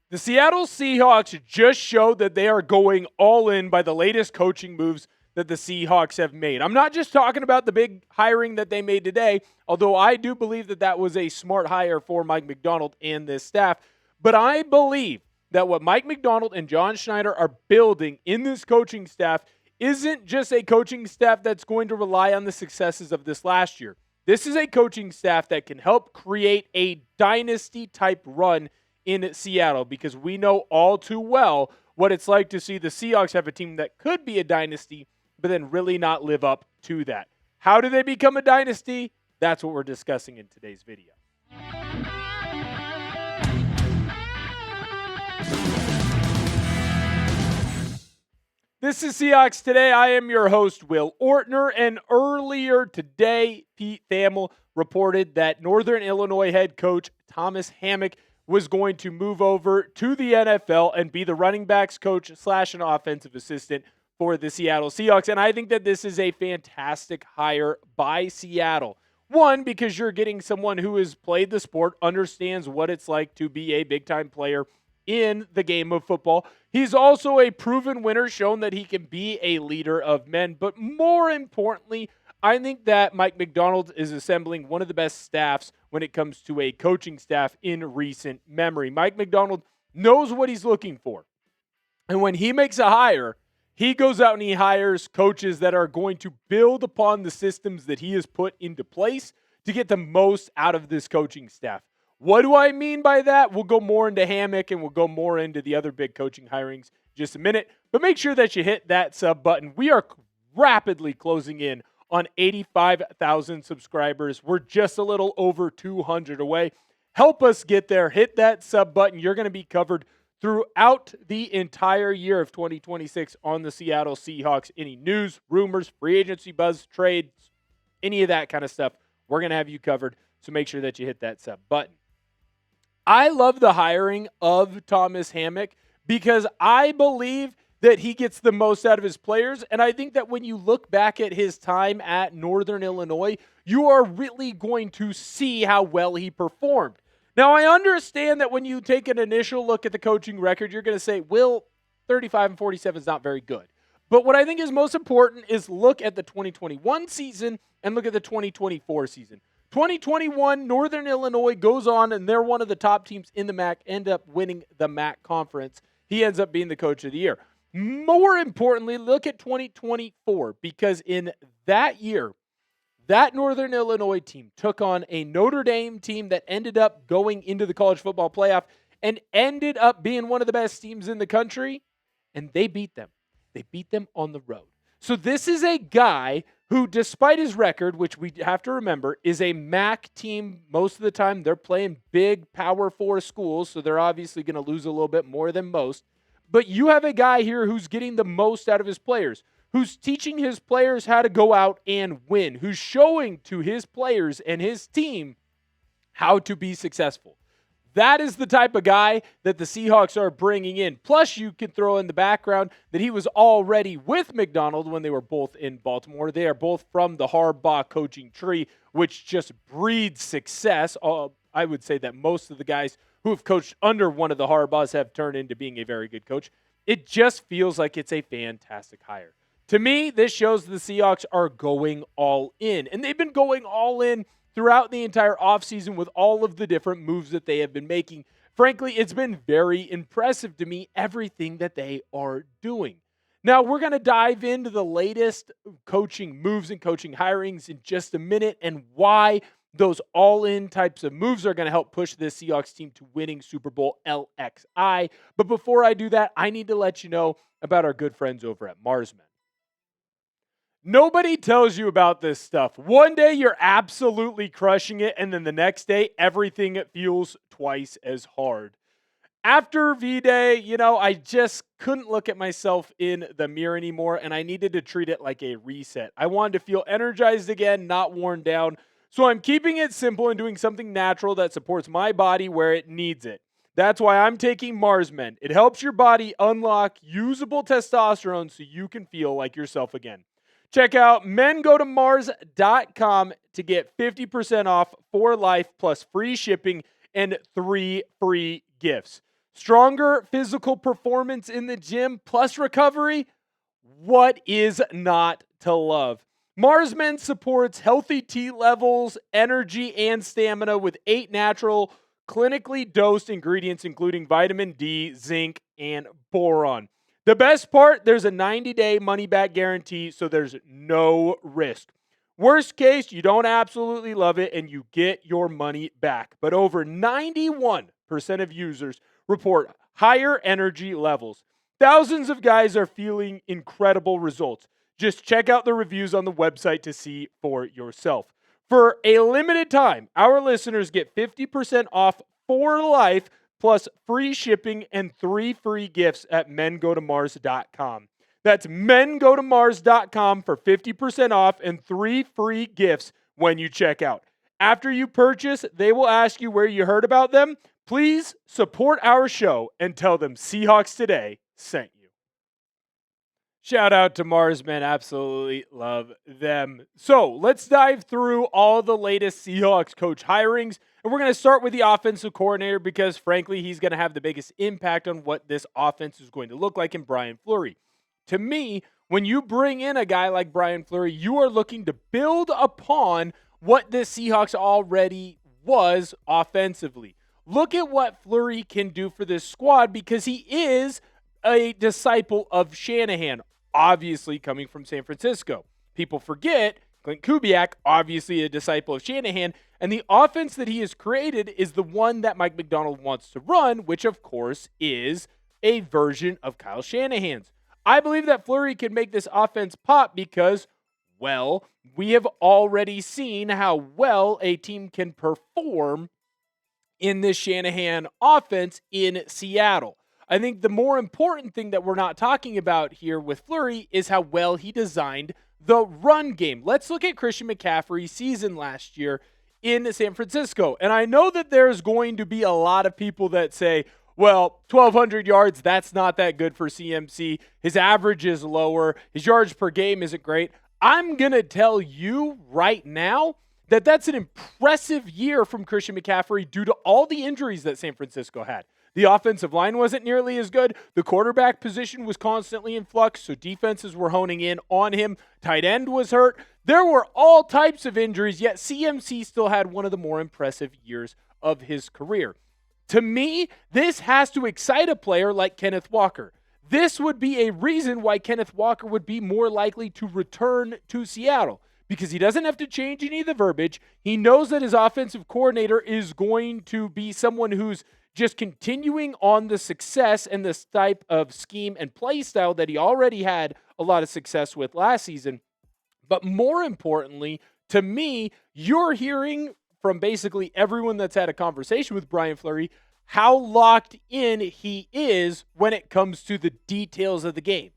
The Seattle Seahawks just showed that they are going all in by the latest coaching moves that the Seahawks have made. I'm not just talking about the big hiring that they made today, although I do believe that that was a smart hire for Mike Macdonald and this staff. But I believe that what Mike Macdonald and John Schneider are building in this coaching staff isn't just a coaching staff that's going to rely on the successes of this last year. This is a coaching staff that can help create a dynasty-type run in Seattle, because we know all too well what it's like to see the Seahawks have a team that could be a dynasty, but then really not live up to that. How do they become a dynasty? That's what we're discussing in today's video. This is Seahawks Today. I am your host, Will Ortner, and earlier today, Pete Thamel reported that Northern Illinois head coach Thomas Hammock was going to move over to the NFL and be the running backs coach / an offensive assistant for the Seattle Seahawks. And I think that this is a fantastic hire by Seattle. One, because you're getting someone who has played the sport, understands what it's like to be a big-time player in the game of football. He's also a proven winner, shown that he can be a leader of men. But more importantly, I think that Mike Macdonald is assembling one of the best staffs when it comes to a coaching staff in recent memory. Mike Macdonald knows what he's looking for. And when he makes a hire, he goes out and he hires coaches that are going to build upon the systems that he has put into place to get the most out of this coaching staff. What do I mean by that? We'll go more into Hammock and we'll go more into the other big coaching hirings in just a minute. But make sure that you hit that sub button. We are rapidly closing in on 85,000 subscribers. We're just a little over 200 away. Help us get there. Hit that sub button. You're going to be covered throughout the entire year of 2026 on the Seattle Seahawks. Any news, rumors, free agency buzz, trades, any of that kind of stuff, we're going to have you covered. So make sure that you hit that sub button. I love the hiring of Thomas Hammock because I believe that he gets the most out of his players. And I think that when you look back at his time at Northern Illinois, you are really going to see how well he performed. Now, I understand that when you take an initial look at the coaching record, you're going to say, Will, 35-47 is not very good. But what I think is most important is look at the 2021 season and look at the 2024 season. 2021, Northern Illinois goes on, and they're one of the top teams in the MAC, end up winning the MAC conference. He ends up being the coach of the year. More importantly, look at 2024, because in that year, that Northern Illinois team took on a Notre Dame team that ended up going into the college football playoff and ended up being one of the best teams in the country, and they beat them. They beat them on the road. So this is a guy who, despite his record, which we have to remember, is a MAC team most of the time. They're playing big Power 4 schools, so they're obviously going to lose a little bit more than most. But you have a guy here who's getting the most out of his players, who's teaching his players how to go out and win, who's showing to his players and his team how to be successful. That is the type of guy that the Seahawks are bringing in. Plus, you can throw in the background that he was already with Macdonald when they were both in Baltimore. They are both from the Harbaugh coaching tree, which just breeds success. I would say that most of the guys who have coached under one of the Harbaughs have turned into being a very good coach. It just feels like it's a fantastic hire. To me, this shows the Seahawks are going all in. And they've been going all in throughout the entire offseason with all of the different moves that they have been making. Frankly, it's been very impressive to me, everything that they are doing. Now, we're going to dive into the latest coaching moves and coaching hirings in just a minute and why those all-in types of moves are going to help push this Seahawks team to winning Super Bowl LXI. But before I do that, I need to let you know about our good friends over at Marsman. Nobody tells you about this stuff. One day you're absolutely crushing it, and then the next day everything feels twice as hard. After V-Day, I just couldn't look at myself in the mirror anymore, and I needed to treat it like a reset. I wanted to feel energized again, not worn down. So I'm keeping it simple and doing something natural that supports my body where it needs it. That's why I'm taking Marsmen. It helps your body unlock usable testosterone so you can feel like yourself again. Check out mengotomars.com to get 50% off for life plus free shipping and 3 free gifts. Stronger physical performance in the gym plus recovery. What is not to love? Marsmen supports healthy T levels, energy, and stamina with 8 natural, clinically dosed ingredients, including vitamin D, zinc, and boron. The best part, there's a 90-day money-back guarantee, so there's no risk. Worst case, you don't absolutely love it and you get your money back. But over 91% of users report higher energy levels. Thousands of guys are feeling incredible results. Just check out the reviews on the website to see for yourself. For a limited time, our listeners get 50% off for life, plus free shipping and 3 free gifts at mengotomars.com. That's mengotomars.com for 50% off and 3 free gifts when you check out. After you purchase, they will ask you where you heard about them. Please support our show and tell them Seahawks Today sent you. Shout out to Marsmen. Absolutely love them. So let's dive through all the latest Seahawks coach hirings. And we're going to start with the offensive coordinator because, frankly, he's going to have the biggest impact on what this offense is going to look like in Brian Fleury. To me, when you bring in a guy like Brian Fleury, you are looking to build upon what the Seahawks already was offensively. Look at what Fleury can do for this squad because he is a disciple of Shanahan, obviously coming from San Francisco. People forget Clint Kubiak, obviously a disciple of Shanahan, and the offense that he has created is the one that Mike Macdonald wants to run, which of course is a version of Kyle Shanahan's. I believe that Fleury can make this offense pop because, well, we have already seen how well a team can perform in this Shanahan offense in Seattle. I think the more important thing that we're not talking about here with Fleury is how well he designed the run game. Let's look at Christian McCaffrey's season last year in San Francisco. And I know that there's going to be a lot of people that say, well, 1,200 yards, that's not that good for CMC. His average is lower. His yards per game isn't great. I'm going to tell you right now that that's an impressive year from Christian McCaffrey due to all the injuries that San Francisco had. The offensive line wasn't nearly as good. The quarterback position was constantly in flux, so defenses were honing in on him. Tight end was hurt. There were all types of injuries, yet CMC still had one of the more impressive years of his career. To me, this has to excite a player like Kenneth Walker. This would be a reason why Kenneth Walker would be more likely to return to Seattle because he doesn't have to change any of the verbiage. He knows that his offensive coordinator is going to be someone who's just continuing on the success and this type of scheme and play style that he already had a lot of success with last season. But more importantly, to me, you're hearing from basically everyone that's had a conversation with Brian Fleury how locked in he is when it comes to the details of the game.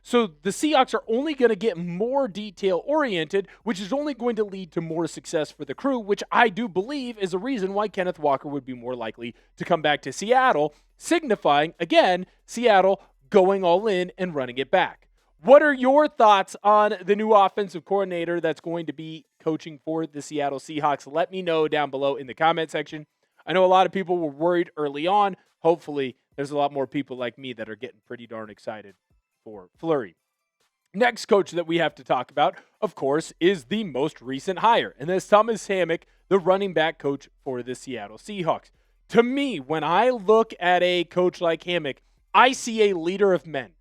So the Seahawks are only going to get more detail-oriented, which is only going to lead to more success for the crew, which I do believe is a reason why Kenneth Walker would be more likely to come back to Seattle, signifying, again, Seattle going all in and running it back. What are your thoughts on the new offensive coordinator that's going to be coaching for the Seattle Seahawks? Let me know down below in the comment section. I know a lot of people were worried early on. Hopefully, there's a lot more people like me that are getting pretty darn excited for Fleury. Next coach that we have to talk about, of course, is the most recent hire, and that's Thomas Hammock, the running back coach for the Seattle Seahawks. To me, when I look at a coach like Hammock, I see a leader of men.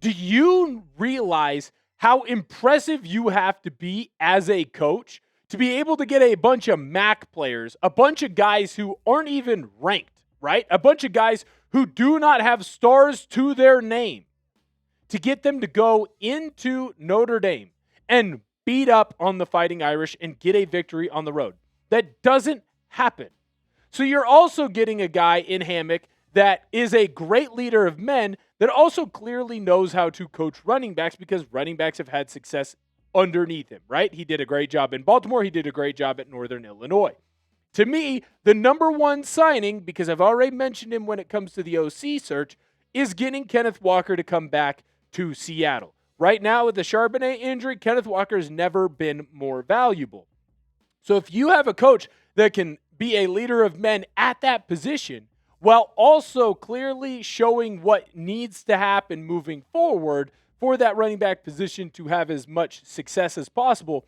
Do you realize how impressive you have to be as a coach to be able to get a bunch of MAC players, a bunch of guys who aren't even ranked, right? A bunch of guys who do not have stars to their name, to get them to go into Notre Dame and beat up on the Fighting Irish and get a victory on the road? That doesn't happen. So you're also getting a guy in Hammock that is a great leader of men that also clearly knows how to coach running backs because running backs have had success underneath him, right? He did a great job in Baltimore. He did a great job at Northern Illinois. To me, the number one signing, because I've already mentioned him when it comes to the OC search, is getting Kenneth Walker to come back to Seattle. Right now, with the Charbonnet injury, Kenneth Walker has never been more valuable. So if you have a coach that can be a leader of men at that position, while also clearly showing what needs to happen moving forward for that running back position to have as much success as possible,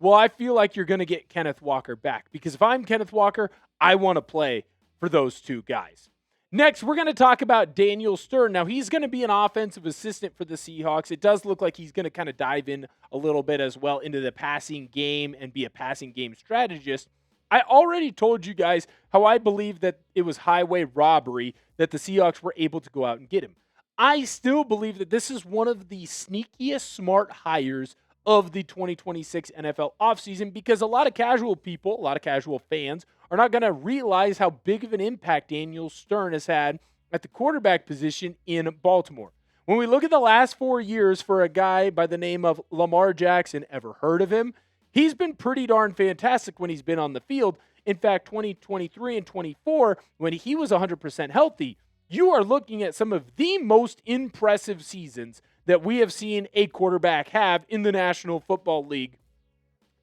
well, I feel like you're going to get Kenneth Walker back, because if I'm Kenneth Walker, I want to play for those two guys. Next, we're going to talk about Daniel Stern. Now, he's going to be an offensive assistant for the Seahawks. It does look like he's going to kind of dive in a little bit as well into the passing game and be a passing game strategist. I already told you guys how I believe that it was highway robbery that the Seahawks were able to go out and get him. I still believe that this is one of the sneakiest smart hires of the 2026 NFL offseason, because a lot of casual people, a lot of casual fans are not going to realize how big of an impact Daniel Stern has had at the quarterback position in Baltimore. When we look at the last 4 years for a guy by the name of Lamar Jackson, ever heard of him? He's been pretty darn fantastic when he's been on the field. In fact, 2023 and 24, when he was 100% healthy, you are looking at some of the most impressive seasons that we have seen a quarterback have in the National Football League.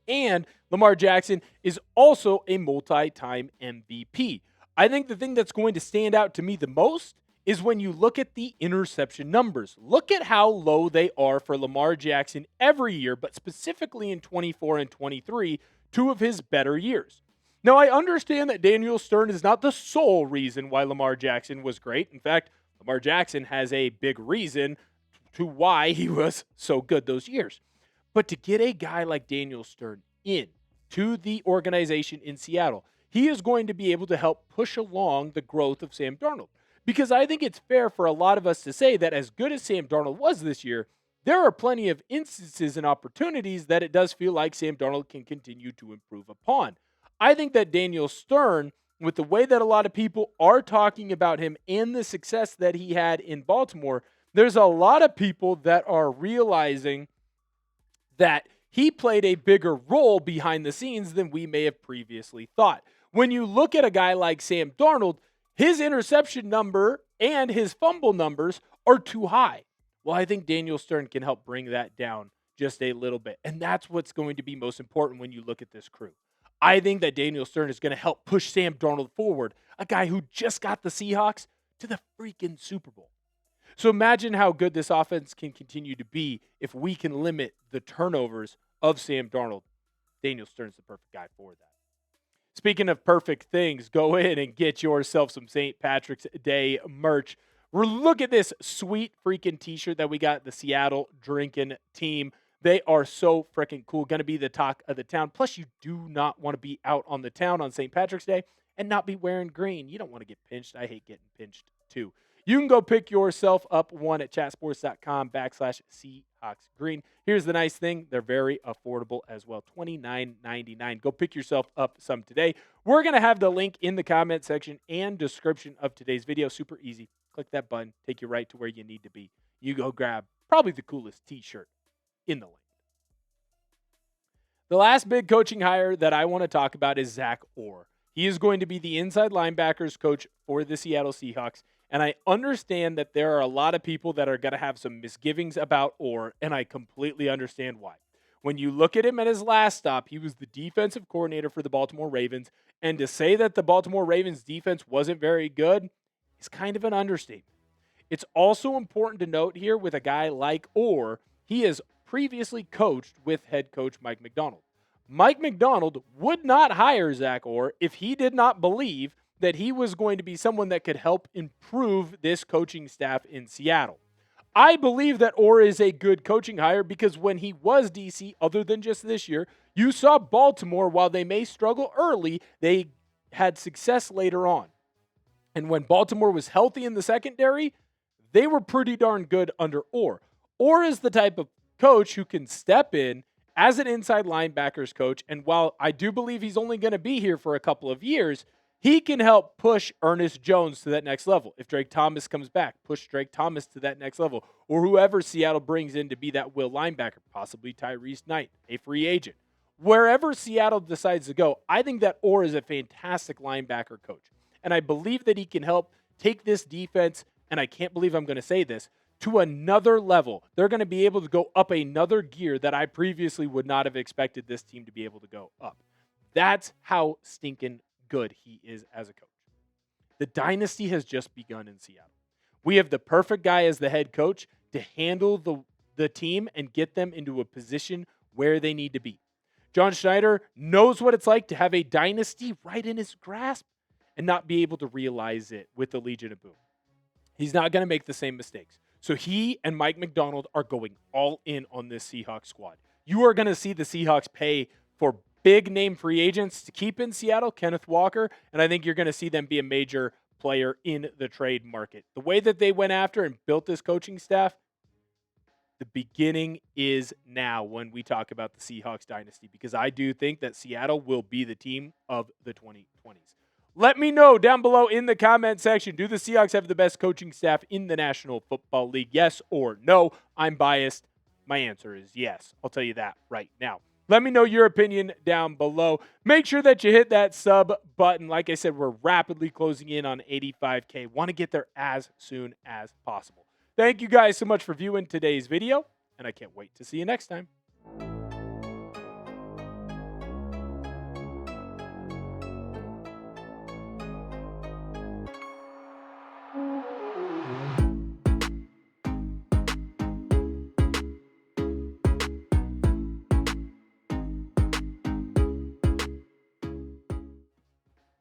And Lamar Jackson is also a multi-time MVP. I think the thing that's going to stand out to me the most is when you look at the interception numbers. Look at how low they are for Lamar Jackson every year, but specifically in 24 and 23, two of his better years. Now, I understand that Daniel Stern is not the sole reason why Lamar Jackson was great. In fact, Lamar Jackson has a big reason to why he was so good those years. But to get a guy like Daniel Stern in to the organization in Seattle, he is going to be able to help push along the growth of Sam Darnold. Because I think it's fair for a lot of us to say that as good as Sam Darnold was this year, there are plenty of instances and opportunities that it does feel like Sam Darnold can continue to improve upon. I think that Daniel Stern, with the way that a lot of people are talking about him and the success that he had in Baltimore, there's a lot of people that are realizing that he played a bigger role behind the scenes than we may have previously thought. When you look at a guy like Sam Darnold, his interception number and his fumble numbers are too high. Well, I think Daniel Stern can help bring that down just a little bit. And that's what's going to be most important when you look at this crew. I think that Daniel Stern is going to help push Sam Darnold forward, a guy who just got the Seahawks to the freaking Super Bowl. So imagine how good this offense can continue to be if we can limit the turnovers of Sam Darnold. Daniel Stern's the perfect guy for that. Speaking of perfect things, go in and get yourself some St. Patrick's Day merch. Look at this sweet freaking t-shirt that we got, the Seattle Drinking Team. They are so freaking cool. Going to be the talk of the town. Plus, you do not want to be out on the town on St. Patrick's Day and not be wearing green. You don't want to get pinched. I hate getting pinched too. You can go pick yourself up one at chatsports.com/SeahawksGreen. Here's the nice thing. They're very affordable as well. $29.99. Go pick yourself up some today. We're going to have the link in the comment section and description of today's video. Super easy. Click that button. Take you right to where you need to be. You go grab probably the coolest t-shirt in the land. The last big coaching hire that I want to talk about is Zach Orr. He is going to be the inside linebackers coach for the Seattle Seahawks. And I understand that there are a lot of people that are going to have some misgivings about Orr, and I completely understand why. When you look at him at his last stop, he was the defensive coordinator for the Baltimore Ravens, and to say that the Baltimore Ravens defense wasn't very good is kind of an understatement. It's also important to note here with a guy like Orr, he has previously coached with head coach Mike Macdonald. Mike Macdonald would not hire Zach Orr if he did not believe that he was going to be someone that could help improve this coaching staff in Seattle. I believe that Orr is a good coaching hire because when he was DC, other than just this year, you saw Baltimore, while they may struggle early, they had success later on. And when Baltimore was healthy in the secondary, they were pretty darn good under Orr. Orr is the type of coach who can step in as an inside linebackers coach, and while I do believe he's only going to be here for a couple of years, he can help push Ernest Jones to that next level. If Drake Thomas comes back, push Drake Thomas to that next level. Or whoever Seattle brings in to be that will linebacker, possibly Tyrese Knight, a free agent. Wherever Seattle decides to go, I think that Orr is a fantastic linebacker coach. And I believe that he can help take this defense, and I can't believe I'm going to say this, to another level. They're going to be able to go up another gear that I previously would not have expected this team to be able to go up. That's how stinking good he is as a coach. The dynasty has just begun in Seattle. We have the perfect guy as the head coach to handle the team and get them into a position where they need to be. John Schneider knows what it's like to have a dynasty right in his grasp and not be able to realize it with the Legion of Boom. He's not going to make the same mistakes. So he and Mike Macdonald are going all in on this Seahawks squad. You are going to see the Seahawks pay for big name free agents to keep in Seattle, Kenneth Walker, and I think you're going to see them be a major player in the trade market. The way that they went after and built this coaching staff, the beginning is now when we talk about the Seahawks dynasty, because I do think that Seattle will be the team of the 2020s. Let me know down below in the comment section, do the Seahawks have the best coaching staff in the National Football League? Yes or no? I'm biased. My answer is yes. I'll tell you that right now. Let me know your opinion down below. Make sure that you hit that sub button. Like I said, we're rapidly closing in on 85K. Want to get there as soon as possible. Thank you guys so much for viewing today's video, and I can't wait to see you next time.